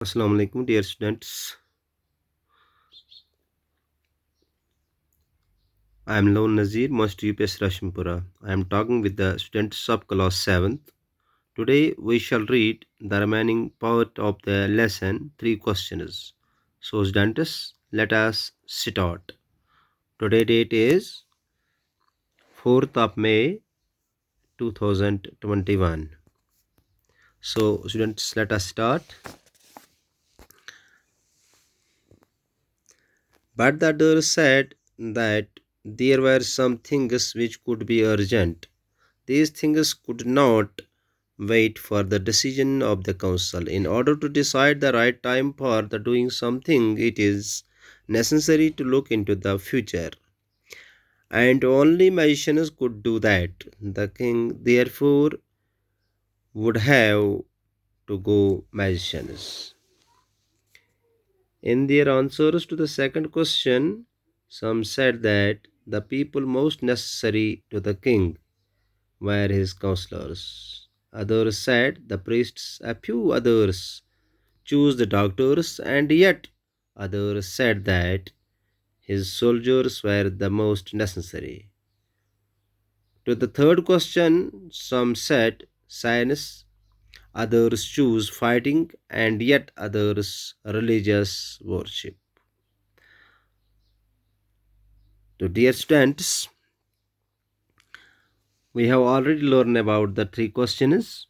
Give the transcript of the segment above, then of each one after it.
Assalamu alaikum, dear students. I am Lone Nazir, Master UPS Rashmpura. I am talking with the students of class 7th. Today we shall read the remaining part of the lesson, 3 questions. So students, let us start. Today date is 4th of May 2021. So students, let us start. But the other said that there were some things which could be urgent. These things could not wait for the decision of the council. In order to decide the right time for the doing something, it is necessary to look into the future. And only magicians could do that. The king, therefore, would have to go magicians. In their answers to the second question, some said that the people most necessary to the king were his counselors. Others said the priests, a few others chose the doctors, and yet others said that his soldiers were the most necessary. To the third question, some said science, others choose fighting, and yet others religious worship. To dear students, we have already learned about the 3 questions.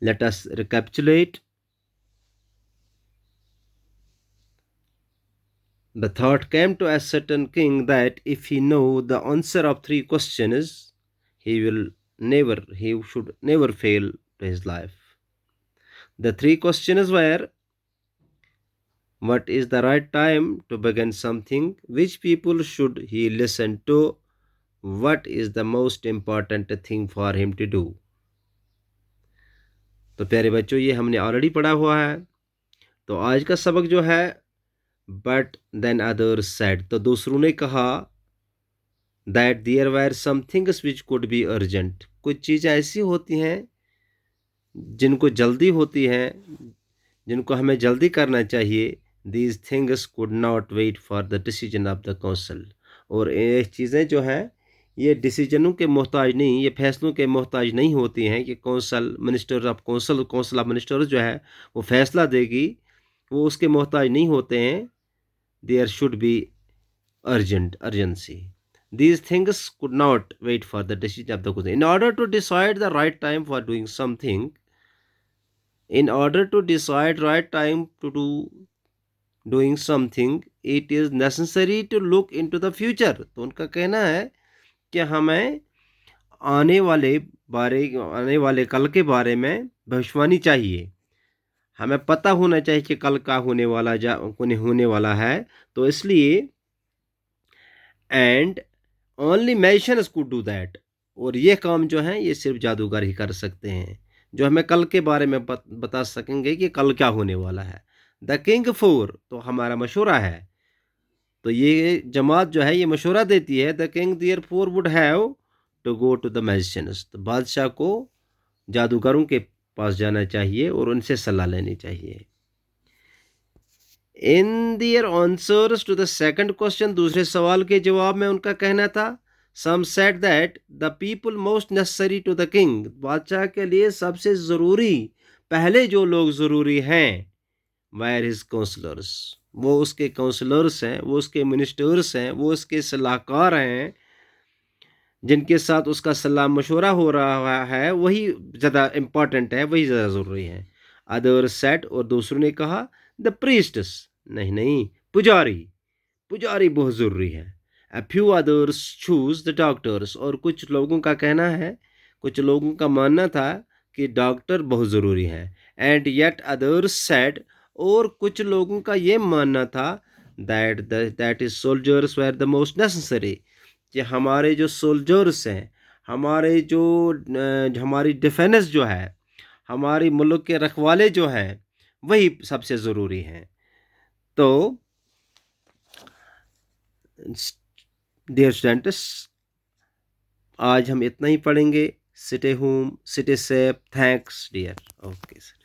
Let us recapitulate. The thought came to a certain king that if he know the answer of 3 questions, he should never fail to his life. The 3 questions were: what is the right time to begin something? Which people should he listen to? What is the most important thing for him to do? तो प्यारे बच्चों, ये हमने already पढ़ा हुआ है। तो आज का सबक जो है, बट देन अदर्स सेड, तो दूसरों ने कहा that there were some things which could be urgent, कुछ चीज़ें ऐसी होती हैं जिनको जल्दी होती हैं, जिनको हमें जल्दी करना चाहिए। These things could not wait for the decision of the council, और ये चीज़ें जो हैं ये डिसीजनों के मोहताज नहीं, ये फैसलों के मोहताज नहीं होती हैं कि काउंसिल ऑफ मिनिस्टर्स जो है वो फैसला देगी, वो उसके मोहताज नहीं होते हैं। There should be urgency. These things could not wait for the decision of the council. In order to decide the right time for doing something, in order to decide right time to do doing something, it is necessary to look into the future. तो उनका कहना है कि हमें आने वाले कल के बारे में भविष्यवाणी चाहिए। हमें पता होना चाहिए कि कल का होने वाला है। तो इसलिए and only magicians could do that, और ये काम जो है ये सिर्फ जादूगर ही कर सकते हैं, जो हमें कल के बारे में बता सकेंगे कि कल क्या होने वाला है। द किंग फोर, तो हमारा मशवरा है। तो ये जमात जो है ये मशवरा देती है, the king therefore would have to go to the magicians, तो बादशाह को जादूगरों के पास जाना चाहिए और उनसे सलाह लेनी चाहिए। In their answers to the second question, दूसरे सवाल के जवाब में उनका कहना था, some said that the people most necessary to the king, बादशाह के लिए सबसे ज़रूरी, पहले जो लोग ज़रूरी हैं, वायर हिज काउंसलर्स, वो उसके काउंसलर्स हैं, वो उसके मिनिस्टर्स हैं, वो उसके सलाहकार हैं, जिनके साथ उसका सलाह मशवरा हो रहा है, वही ज़्यादा इम्पॉर्टेंट है, वही ज़्यादा ज़रूरी है। अदर सेट, और दूसरों ने कहा द प्रीस्ट्स, नहीं, पुजारी बहुत ज़रूरी है। A few others choose the doctors, और कुछ लोगों का कहना है, कुछ लोगों का मानना था कि डॉक्टर बहुत ज़रूरी है। एंड येट अदर्स सेड, और कुछ लोगों का ये मानना था that is soldiers were the most necessary, कि हमारे जो सोल्जर्स हैं, हमारी डिफेंस जो है, हमारी मुल्क के रखवाले जो हैं, वही सबसे ज़रूरी हैं। तो डियर स्टूडेंट्स, आज हम इतना ही पढ़ेंगे। Stay home, stay safe, thanks dear. Okay sir.